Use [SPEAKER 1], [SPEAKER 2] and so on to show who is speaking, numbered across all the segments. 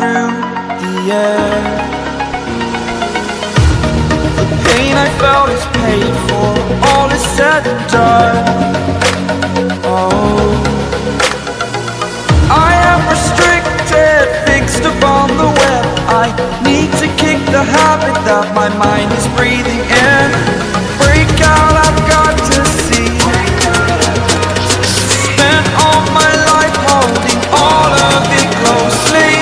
[SPEAKER 1] through the air. The pain I felt is paid for, all is said and done. Oh, I am restricted, fixed upon the web. I need to kick the habit that my mind is breathing in. Break out, I've got to see. Spent all my life holding all of it closely.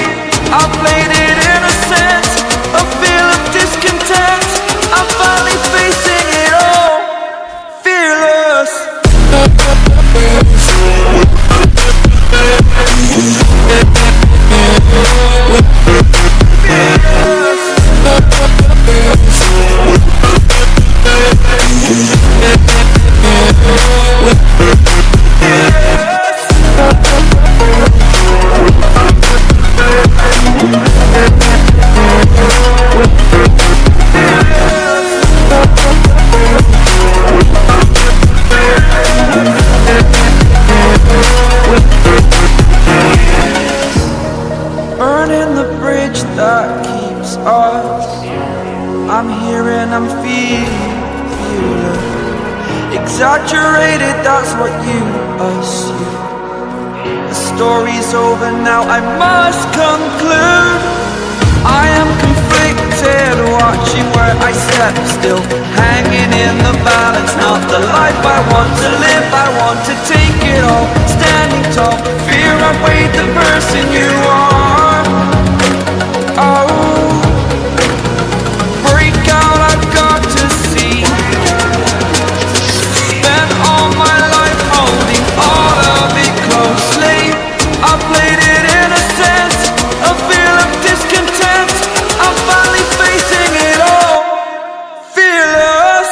[SPEAKER 1] I played it innocent, a feel of discontent. I'm finally facing it all, fearless. Burning the bridge that keeps us. I'm here and I'm feeling exaggerated, that's what you assume. The story's over now, I must conclude. I am conflicted, watching where I step still, hanging in the balance. Not the life I want to live, I want to take it all. Standing tall, fear I weighed the person you are. Oh, break out, I've got to see. Spent all my life holding all of it closely. I played it innocent, a feel of discontent. I'm finally facing it all, fearless.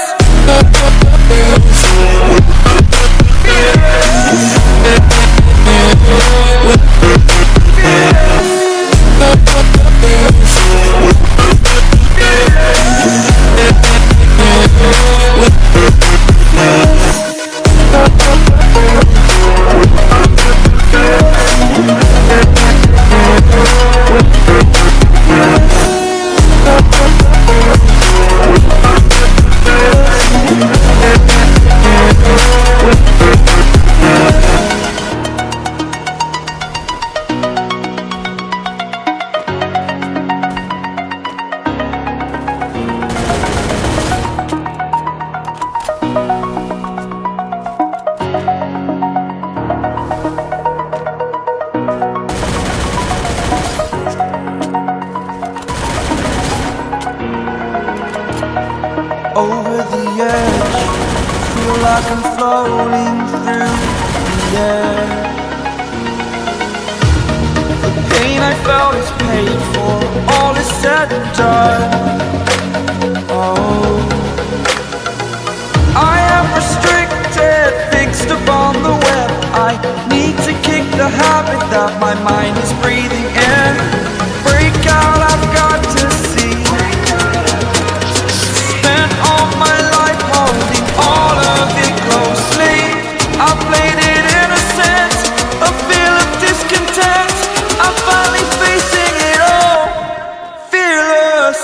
[SPEAKER 1] Over the edge, feel like I'm floating through the air. The pain I felt is paid for, all is said and done. Oh, I am restricted, fixed upon the web. I need to kick the habit that my mind is breathing in. Break out, I've got to see. Spent all my life holding all of it closely. I played it innocent, a feel of discontent. I'm finally facing it all, fearless.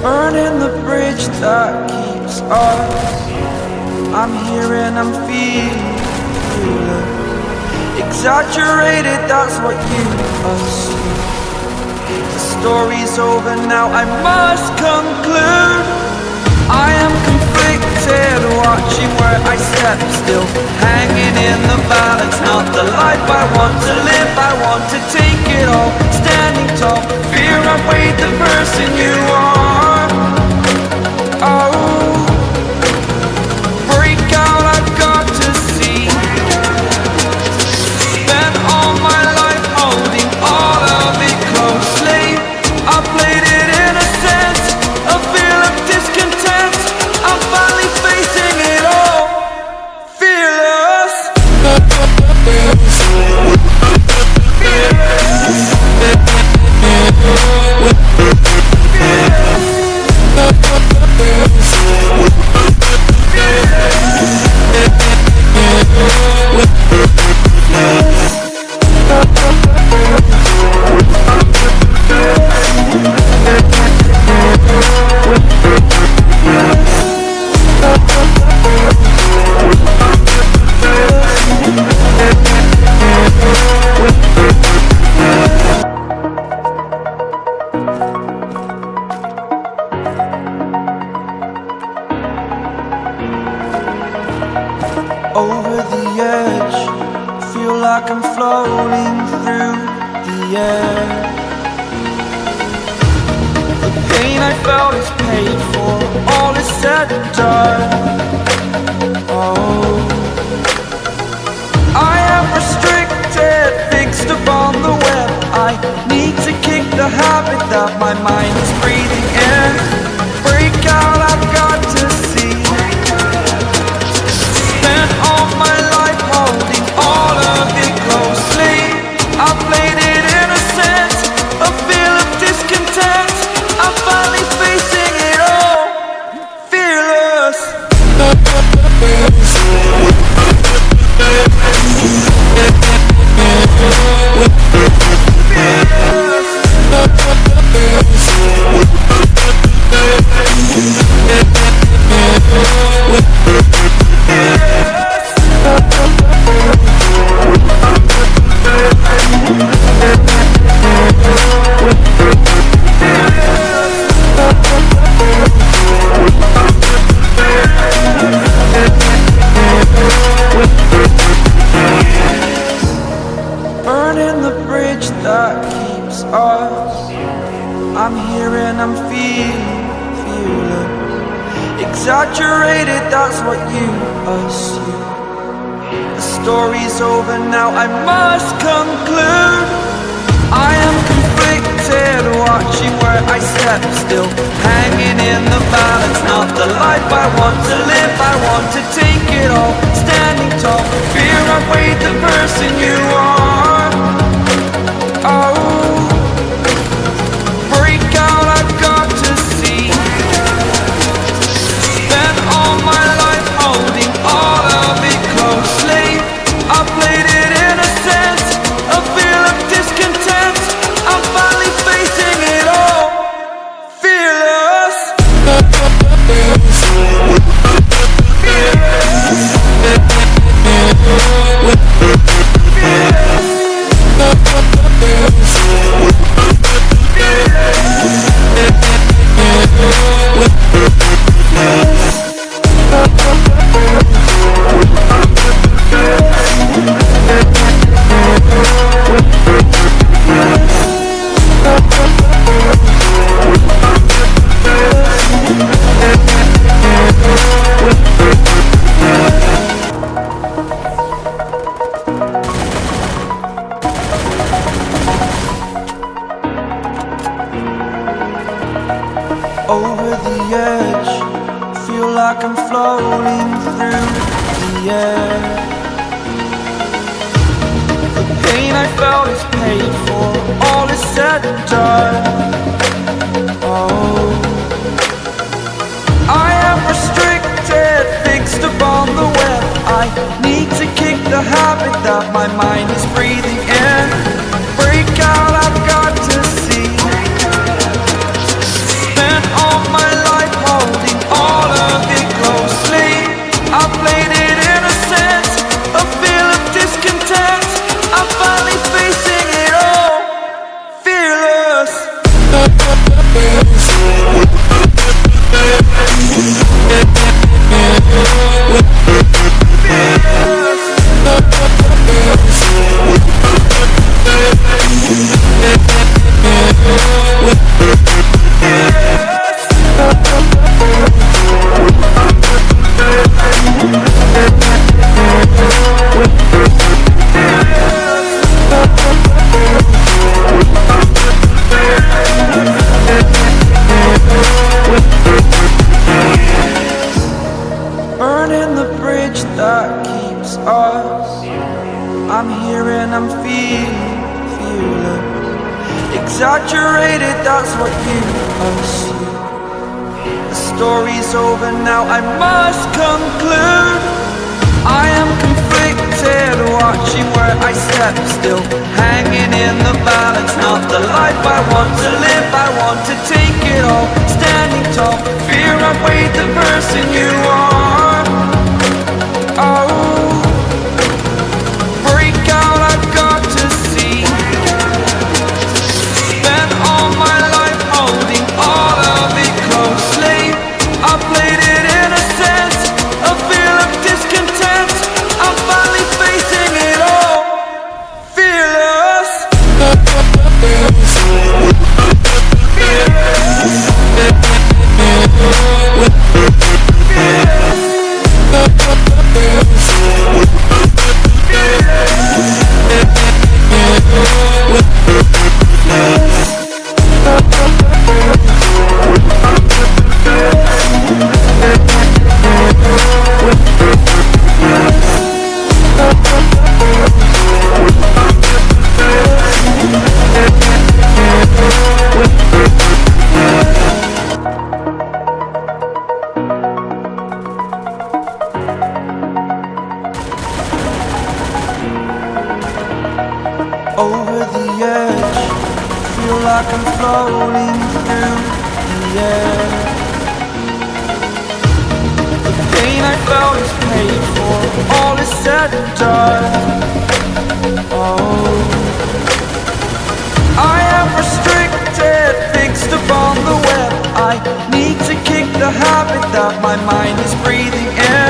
[SPEAKER 1] Burning the bridge that keeps us. I'm here and I'm feeling exaggerated, that's what you assume. The story's over now, I must conclude. I am conflicted, watching where I step still, hanging in the balance. Not the life I want to live, I want to take it all. Standing tall, fear I weighed the person you are. Oh, break out, I've got to see. Over the edge, feel like I'm floating through the air. The pain I felt is paid for, all is said and done. Oh, I am restricted, fixed upon the web. I need to kick the habit that my mind is breathing in. Break out, I've got to see. Spent all my life holding all of it closely. I played it innocent, a feel of discontent. I'm finally facing it all, fearless. Burning the bridge that keeps us. I'm here and I'm feeling exaggerated, that's what you assume. The story's over now, I must conclude. I am conflicted, watching where I step still, hanging in the balance. Not the life I want to live, I want to take it all. Standing tall, fear I weighed the person you are. Oh, break out, I've got to see. Spent all my life holding all of it closely. I played it innocent, a feel of discontent. I'm finally facing it all, fearless. Over the edge, feel like I'm floating through the air. The pain I felt is paid for, all is said and done. Oh, I am restricted, fixed upon the web. I need to kick the habit that my mind is breathing in. Break out, I've got to see. Spent all my life holding all of it closely. I played it innocent, a feel of discontent. I'm finally facing it all, fearless. Burning the bridge that keeps us. I'm here and I'm feeling exaggerated, that's what you assume. The story's over now, I must conclude. I am conflicted, watching where I step still, hanging in the balance. Not the life I want to live, I want to take it all. Standing tall, fear I weighed the person you are. Oh, break out, I've got over the edge. Feel like I'm floating through the air. The pain I felt is paid for, all is said and done. Oh, I am restricted, fixed upon the web. I need to kick the habit that my mind is breathing in.